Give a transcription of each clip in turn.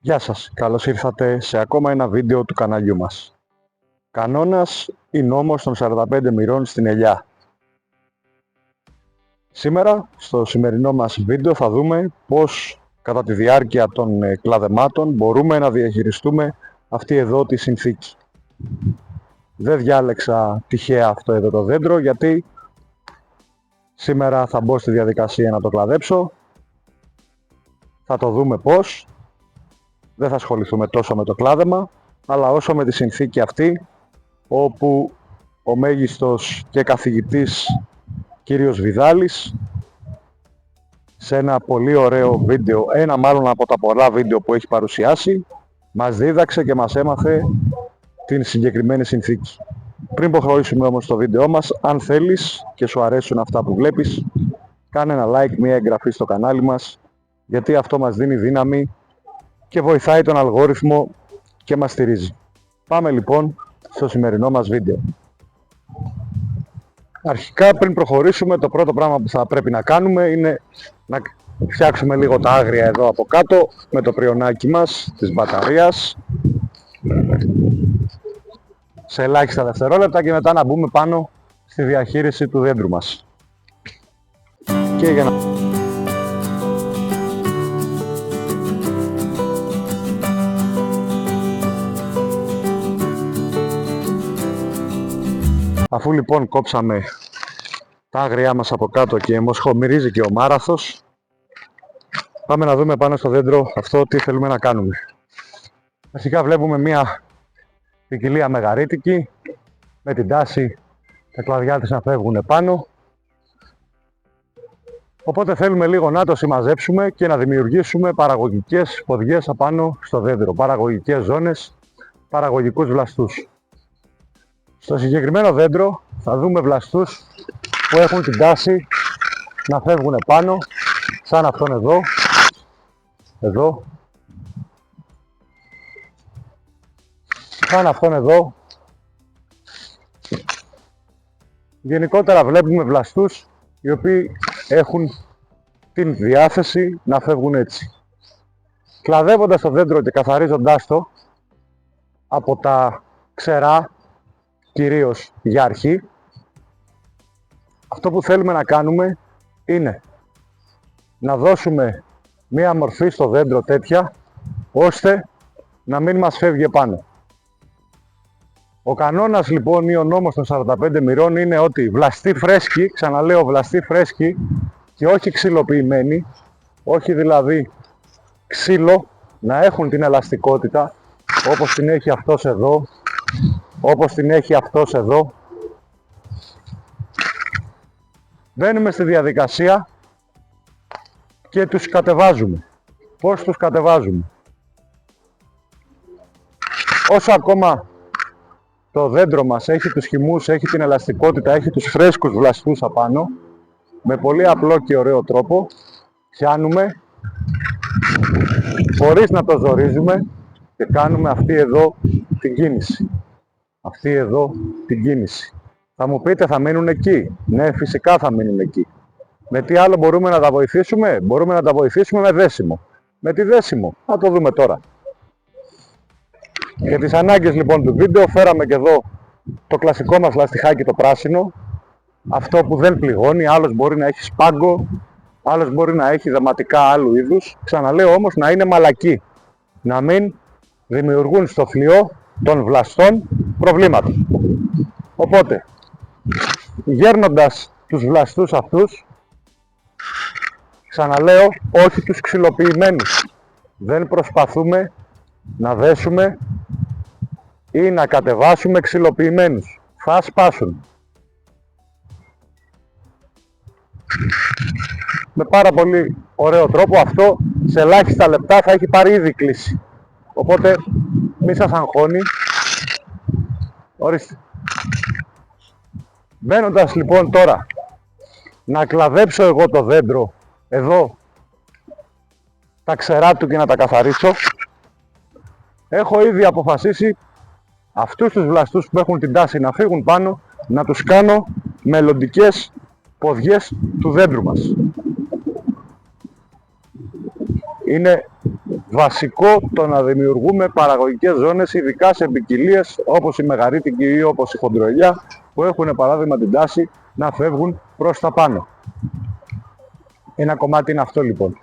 Γεια σας, καλώς ήρθατε σε ακόμα ένα βίντεο του καναλιού μας. Κανόνας ή νόμος των 45 μοιρών στην ελιά. Σήμερα, στο σημερινό μας βίντεο θα δούμε πώς κατά τη διάρκεια των κλαδεμάτων μπορούμε να διαχειριστούμε αυτή εδώ τη συνθήκη. Δεν διάλεξα τυχαία αυτό εδώ το δέντρο γιατί σήμερα θα μπω στη διαδικασία να το κλαδέψω. Θα το δούμε πώς. Δεν θα ασχοληθούμε τόσο με το κλάδεμα, αλλά όσο με τη συνθήκη αυτή, όπου ο μέγιστος και καθηγητής κύριος Βιδάλης, σε ένα πολύ ωραίο βίντεο, ένα μάλλον από τα πολλά βίντεο που έχει παρουσιάσει, μας δίδαξε και μας έμαθε την συγκεκριμένη συνθήκη. Πριν προχωρήσουμε όμως στο βίντεό μας, αν θέλεις και σου αρέσουν αυτά που βλέπεις, κάνε ένα like, μια εγγραφή στο κανάλι μας, γιατί αυτό μας δίνει δύναμη και βοηθάει τον αλγόριθμο και μας στηρίζει. Πάμε λοιπόν στο σημερινό μας βίντεο. Αρχικά, πριν προχωρήσουμε, το πρώτο πράγμα που θα πρέπει να κάνουμε είναι να φτιάξουμε λίγο τα άγρια εδώ από κάτω με το πριονάκι μας της μπαταρίας σε ελάχιστα δευτερόλεπτα και μετά να μπούμε πάνω στη διαχείριση του δέντρου μας. Και για να... Αφού λοιπόν κόψαμε τα άγριά μας από κάτω και μοσχομυρίζει και ο μάραθος, πάμε να δούμε πάνω στο δέντρο αυτό τι θέλουμε να κάνουμε. Αρχικά βλέπουμε μια ποικιλία μεγαρίτικη με την τάση τα κλαδιά της να φεύγουν πάνω. Οπότε θέλουμε λίγο να το συμμαζέψουμε και να δημιουργήσουμε παραγωγικές ποδιές απάνω στο δέντρο, παραγωγικές ζώνες, παραγωγικούς βλαστούς. Στο συγκεκριμένο δέντρο θα δούμε βλαστούς που έχουν την τάση να φεύγουν πάνω, σαν αυτόν εδώ, σαν αυτόν εδώ. Γενικότερα βλέπουμε βλαστούς οι οποίοι έχουν την διάθεση να φεύγουν έτσι. Κλαδεύοντας το δέντρο και καθαρίζοντάς το από τα ξερά, κυρίως για αρχή, αυτό που θέλουμε να κάνουμε είναι να δώσουμε μία μορφή στο δέντρο τέτοια ώστε να μην μας φεύγει επάνω. Ο κανόνας λοιπόν ή ο νόμος των 45 μοιρών είναι ότι βλαστή φρέσκη, ξαναλέω βλαστή φρέσκη και όχι ξυλοποιημένη, όχι δηλαδή ξύλο, να έχουν την ελαστικότητα όπως την έχει αυτός εδώ, όπως την έχει αυτός εδώ. Μπαίνουμε στη διαδικασία και τους κατεβάζουμε. Πώς τους κατεβάζουμε? Όσο ακόμα το δέντρο μας έχει τους χυμούς, έχει την ελαστικότητα, έχει τους φρέσκους βλαστούς απάνω, με πολύ απλό και ωραίο τρόπο πιάνουμε χωρίς να το ζορίζουμε και κάνουμε αυτή εδώ την κίνηση. Αυτή εδώ την κίνηση. Θα μου πείτε, θα μείνουν εκεί? Ναι, φυσικά θα μείνουν εκεί. Με τι άλλο μπορούμε να τα βοηθήσουμε? Μπορούμε να τα βοηθήσουμε με δέσιμο. Με τι δέσιμο? Να το δούμε τώρα. Για τις ανάγκες λοιπόν του βίντεο φέραμε και εδώ το κλασικό μας λαστιχάκι το πράσινο. Αυτό που δεν πληγώνει, άλλος μπορεί να έχει σπάγκο, άλλος μπορεί να έχει δεματικά άλλου είδους. Ξαναλέω όμως να είναι μαλακή. Να μην δημιουργούν στο φλοιό των βλαστών προβλήματα. Οπότε, γέρνοντας τους βλαστούς αυτούς, ξαναλέω, όχι τους ξυλοποιημένους. Δεν προσπαθούμε να δέσουμε ή να κατεβάσουμε ξυλοποιημένους. Θα σπάσουν. Με πάρα πολύ ωραίο τρόπο αυτό, σε ελάχιστα λεπτά θα έχει πάρει ήδη κλίση. Οπότε, μη σας αγχώνει. Ορίστε. Μπαίνοντας λοιπόν τώρα να κλαδέψω εγώ το δέντρο εδώ, τα ξερά του και να τα καθαρίσω, έχω ήδη αποφασίσει αυτούς τους βλαστούς που έχουν την τάση να φύγουν πάνω, να τους κάνω μελλοντικές ποδιές του δέντρου μας. Είναι βασικό το να δημιουργούμε παραγωγικές ζώνες, ειδικά σε ποικιλίες όπως η μεγαρίτικη ή όπως η χοντροελιά, που έχουν παράδειγμα την τάση να φεύγουν προς τα πάνω. Ένα κομμάτι είναι αυτό λοιπόν,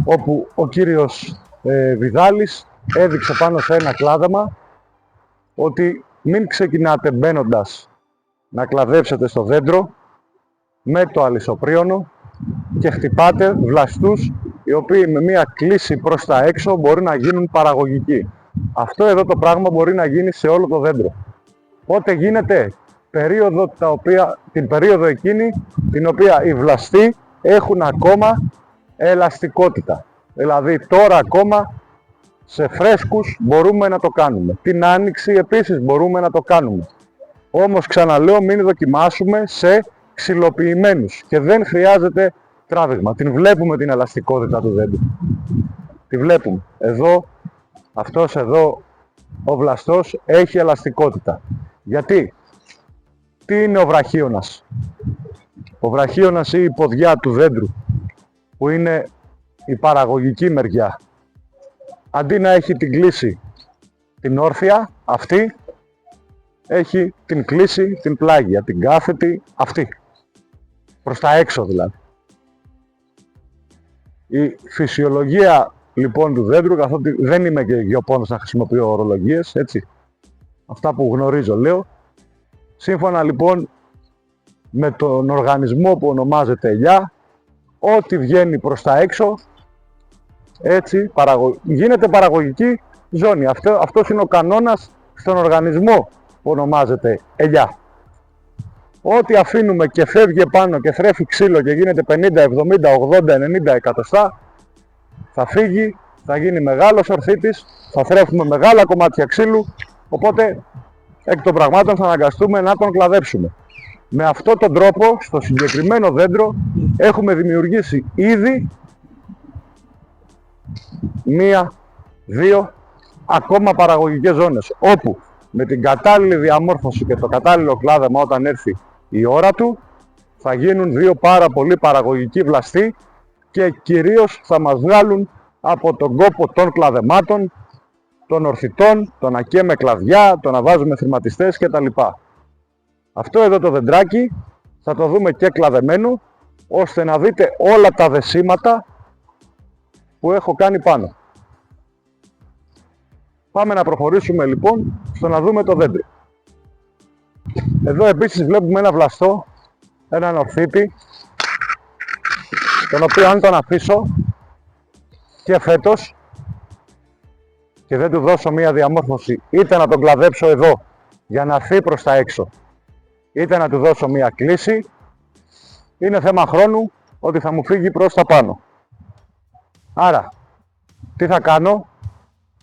όπου ο κύριος Βιδάλης έδειξε πάνω σε ένα κλάδεμα ότι μην ξεκινάτε μπαίνοντας να κλαδέψετε στο δέντρο με το αλυσοπρίωνο και χτυπάτε βλαστούς οι οποίοι με μία κλίση προς τα έξω μπορεί να γίνουν παραγωγικοί. Αυτό εδώ το πράγμα μπορεί να γίνει σε όλο το δέντρο. Πότε γίνεται? Την περίοδο εκείνη την οποία οι βλαστοί έχουν ακόμα ελαστικότητα. Δηλαδή τώρα ακόμα σε φρέσκους μπορούμε να το κάνουμε. Την άνοιξη επίσης μπορούμε να το κάνουμε. Όμως ξαναλέω, μην δοκιμάσουμε σε ξυλοποιημένους και δεν χρειάζεται τράβηγμα. Την βλέπουμε την ελαστικότητα του δέντρου. Τη βλέπουμε. Εδώ, αυτός εδώ ο βλαστός έχει ελαστικότητα. Γιατί? Τι είναι ο βραχίωνας? Ο βραχίωνας ή η ποδιά του δέντρου, που είναι η παραγωγική μεριά, αντί να έχει την κλίση την όρθια, αυτή έχει την κλίση την πλάγια, την κάθετη αυτή, προς τα έξω δηλαδή. Η φυσιολογία λοιπόν του δέντρου, καθότι δεν είμαι και γεωπόνος να χρησιμοποιώ ορολογίες, έτσι, αυτά που γνωρίζω λέω, σύμφωνα λοιπόν με τον οργανισμό που ονομάζεται ελιά, ό,τι βγαίνει προς τα έξω, έτσι γίνεται παραγωγική ζώνη. Αυτός είναι ο κανόνας στον οργανισμό που ονομάζεται ελιά. Ό,τι αφήνουμε και φεύγει πάνω και θρέφει ξύλο και γίνεται 50, 70, 80, 90 εκατοστά, θα φύγει, θα γίνει μεγάλος ορθίτης, θα θρέφουμε μεγάλα κομμάτια ξύλου, οπότε εκ των πραγμάτων θα αναγκαστούμε να τον κλαδέψουμε. Με αυτόν τον τρόπο, στο συγκεκριμένο δέντρο, έχουμε δημιουργήσει ήδη 1, 2 ακόμα παραγωγικές ζώνες, όπου με την κατάλληλη διαμόρφωση και το κατάλληλο κλάδεμα όταν έρθει η ώρα του, θα γίνουν 2 πάρα πολύ παραγωγικοί βλαστοί και κυρίως θα μας βγάλουν από τον κόπο των κλαδεμάτων, των ορθιτών, το να καίμε κλαδιά, το να βάζουμε θρηματιστές κτλ. Αυτό εδώ το δεντράκι θα το δούμε και κλαδεμένο, ώστε να δείτε όλα τα δεσίματα που έχω κάνει πάνω. Πάμε να προχωρήσουμε λοιπόν στο να δούμε το δέντρο. Εδώ επίσης βλέπουμε ένα βλαστό, έναν ορθίτη, τον οποίο αν τον αφήσω και φέτος και δεν του δώσω μία διαμόρφωση, είτε να τον κλαδέψω εδώ για να έρθει προς τα έξω, είτε να του δώσω μία κλίση, είναι θέμα χρόνου ότι θα μου φύγει προς τα πάνω. Άρα, τι θα κάνω?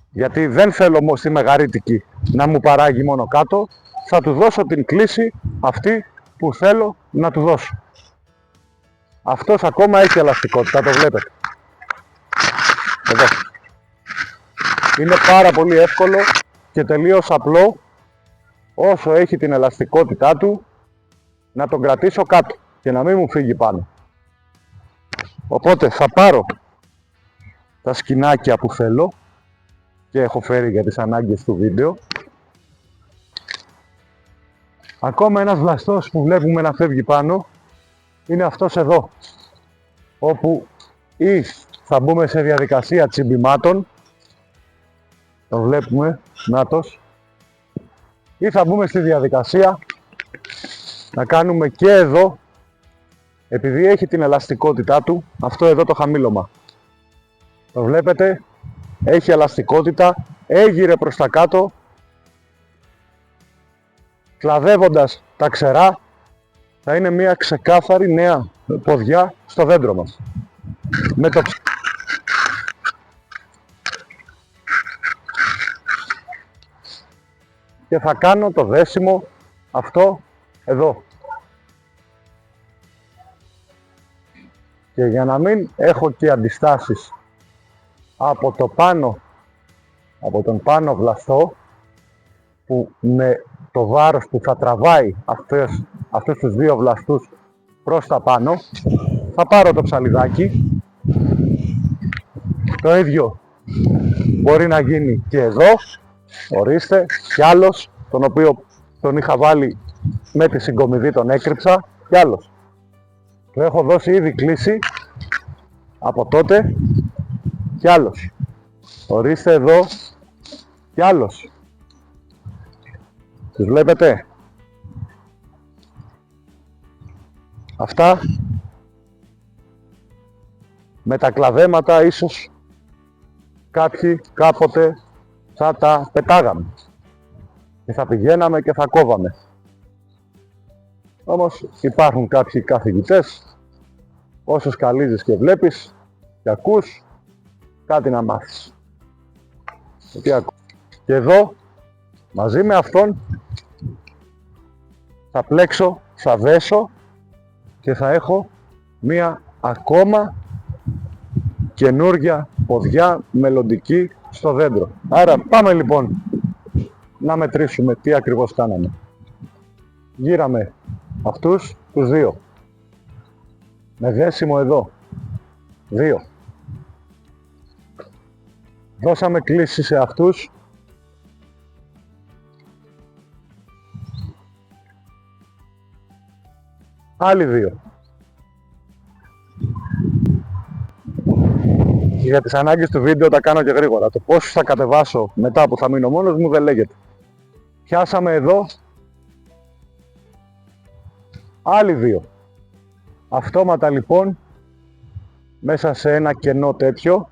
Γιατί δεν θέλω στη μεγαρίτικη να μου παράγει μόνο κάτω, θα του δώσω την κλίση αυτή που θέλω να του δώσω. Αυτός ακόμα έχει ελαστικότητα, το βλέπετε. Εδώ. Είναι πάρα πολύ εύκολο και τελείως απλό, όσο έχει την ελαστικότητά του, να τον κρατήσω κάτω και να μην μου φύγει πάνω. Οπότε θα πάρω τα σκηνάκια που θέλω και έχω φέρει για τις ανάγκες του βίντεο. Ακόμα ένας βλαστός που βλέπουμε να φεύγει πάνω είναι αυτός εδώ, όπου ή θα μπούμε σε διαδικασία τσιμπημάτων, τον βλέπουμε, νάτος, ή θα μπούμε στη διαδικασία να κάνουμε και εδώ, επειδή έχει την ελαστικότητά του, αυτό εδώ το χαμήλωμα. Το βλέπετε, έχει ελαστικότητα, έγειρε προς τα κάτω, κλαδεύοντας τα ξερά, θα είναι μια ξεκάθαρη νέα ποδιά στο δέντρο μας. Με το... Και θα κάνω το δέσιμο αυτό εδώ. Και για να μην έχω και αντιστάσεις από το πάνω, από τον πάνω βλαστό, που με το βάρος που θα τραβάει αυτούς τους 2 βλαστούς προς τα πάνω, θα πάρω το ψαλιδάκι, Το ίδιο μπορεί να γίνει και εδώ. Ορίστε, κι άλλος, τον οποίο τον είχα βάλει με τη συγκομιδή, τον έκρυψα, κι άλλος. Του έχω δώσει ήδη κλίση από τότε, κι άλλος. Ορίστε εδώ, κι άλλος. Τους βλέπετε? Αυτά με τα κλαδέματα ίσως κάποιοι κάποτε θα τα πετάγαμε και θα πηγαίναμε και θα κόβαμε. Όμως υπάρχουν κάποιοι καθηγητές, όσο σκαλίζεις και βλέπεις και ακούς, κάτι να μάθεις. Και εδώ, μαζί με αυτόν, θα πλέξω, θα δέσω και θα έχω μία ακόμα καινούργια ποδιά μελλοντική στο δέντρο. Άρα πάμε λοιπόν να μετρήσουμε τι ακριβώς κάναμε. Γύραμε αυτούς τους δύο. Με δέσιμο εδώ. 2. Δώσαμε κλίση σε αυτούς. Άλλοι 2. Για τις ανάγκες του βίντεο τα κάνω και γρήγορα. Το πώς θα κατεβάσω μετά που θα μείνω μόνος μου δεν λέγεται. Πιάσαμε εδώ άλλοι 2. Αυτόματα λοιπόν μέσα σε ένα κενό τέτοιο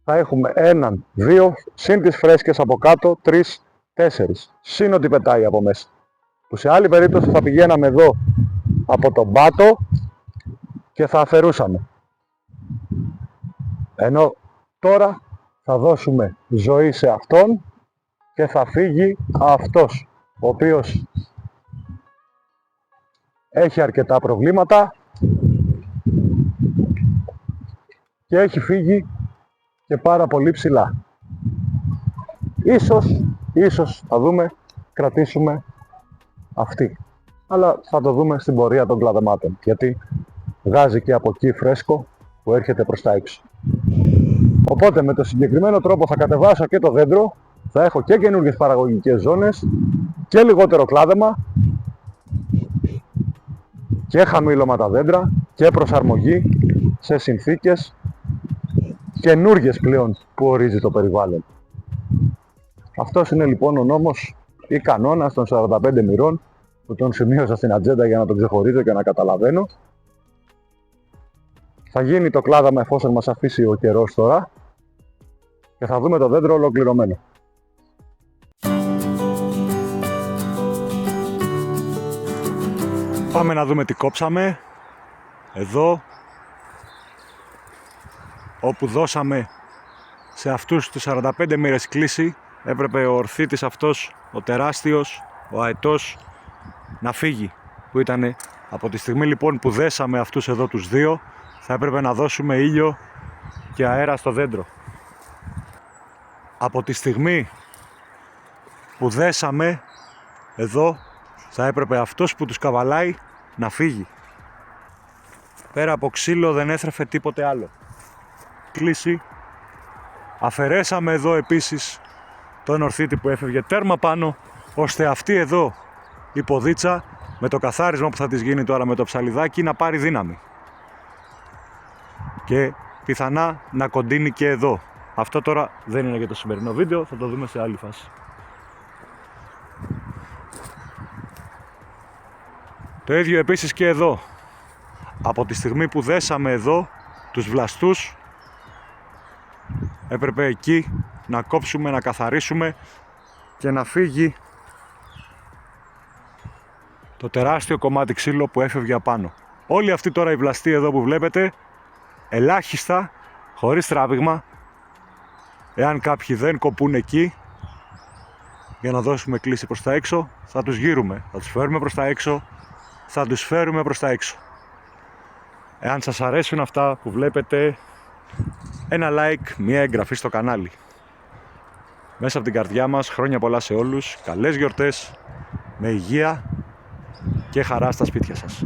θα έχουμε 1, 2, συν τις φρέσκες από κάτω, 3, 4. Συν ότι πετάει από μέσα. Που σε άλλη περίπτωση θα πηγαίναμε εδώ από τον πάτο και θα αφαιρούσαμε. Ενώ τώρα θα δώσουμε ζωή σε αυτόν και θα φύγει αυτός, ο οποίος έχει αρκετά προβλήματα και έχει φύγει και πάρα πολύ ψηλά. Ίσως θα δούμε, κρατήσουμε αυτή. Αλλά θα το δούμε στην πορεία των κλαδεμάτων, γιατί βγάζει και από εκεί φρέσκο που έρχεται προς τα έξω. Οπότε με το συγκεκριμένο τρόπο θα κατεβάσω και το δέντρο, θα έχω και καινούργιες παραγωγικές ζώνες και λιγότερο κλάδεμα και χαμήλωμα τα δέντρα και προσαρμογή σε συνθήκες καινούργιες πλέον που ορίζει το περιβάλλον. Αυτός είναι λοιπόν ο νόμος ή κανόνας των 45 μοιρών που τον σημείωσα στην ατζέντα για να τον ξεχωρίζω και να καταλαβαίνω. Θα γίνει το κλάδαμα εφόσον μας αφήσει ο καιρός τώρα και θα δούμε το δέντρο ολοκληρωμένο. Πάμε να δούμε τι κόψαμε. Εδώ, όπου δώσαμε σε αυτούς τους 45 μοίρες κλίση, έπρεπε ο ορθίτης αυτός, ο τεράστιος, ο αετός, να φύγει. Που ήταν από τη στιγμή λοιπόν που δέσαμε αυτούς εδώ τους δύο, θα έπρεπε να δώσουμε ήλιο και αέρα στο δέντρο. Από τη στιγμή που δέσαμε εδώ, θα έπρεπε αυτός που τους καβαλάει να φύγει. Πέρα από ξύλο δεν έθρεφε τίποτε άλλο. Κλίση. Αφαιρέσαμε εδώ επίσης τον ορθίτη που έφευγε τέρμα πάνω, ώστε αυτή εδώ η ποδίτσα με το καθάρισμα που θα της γίνει τώρα με το ψαλιδάκι να πάρει δύναμη. Και πιθανά να κοντίνει και εδώ. Αυτό τώρα δεν είναι για το σημερινό βίντεο, θα το δούμε σε άλλη φάση. Το ίδιο επίσης και εδώ. Από τη στιγμή που δέσαμε εδώ τους βλαστούς, έπρεπε εκεί να κόψουμε, να καθαρίσουμε και να φύγει το τεράστιο κομμάτι ξύλο που έφευγε απάνω. Όλοι αυτοί τώρα οι βλαστοί εδώ που βλέπετε, ελάχιστα, χωρίς τράβηγμα, εάν κάποιοι δεν κοπούν εκεί για να δώσουμε κλίση προς τα έξω, θα τους γύρουμε, θα τους φέρουμε προς τα έξω, θα τους φέρουμε προς τα έξω. Εάν σας αρέσουν αυτά που βλέπετε, ένα like, μια εγγραφή στο κανάλι. Μέσα από την καρδιά μας, χρόνια πολλά σε όλους, καλές γιορτές, με υγεία και χαρά στα σπίτια σας.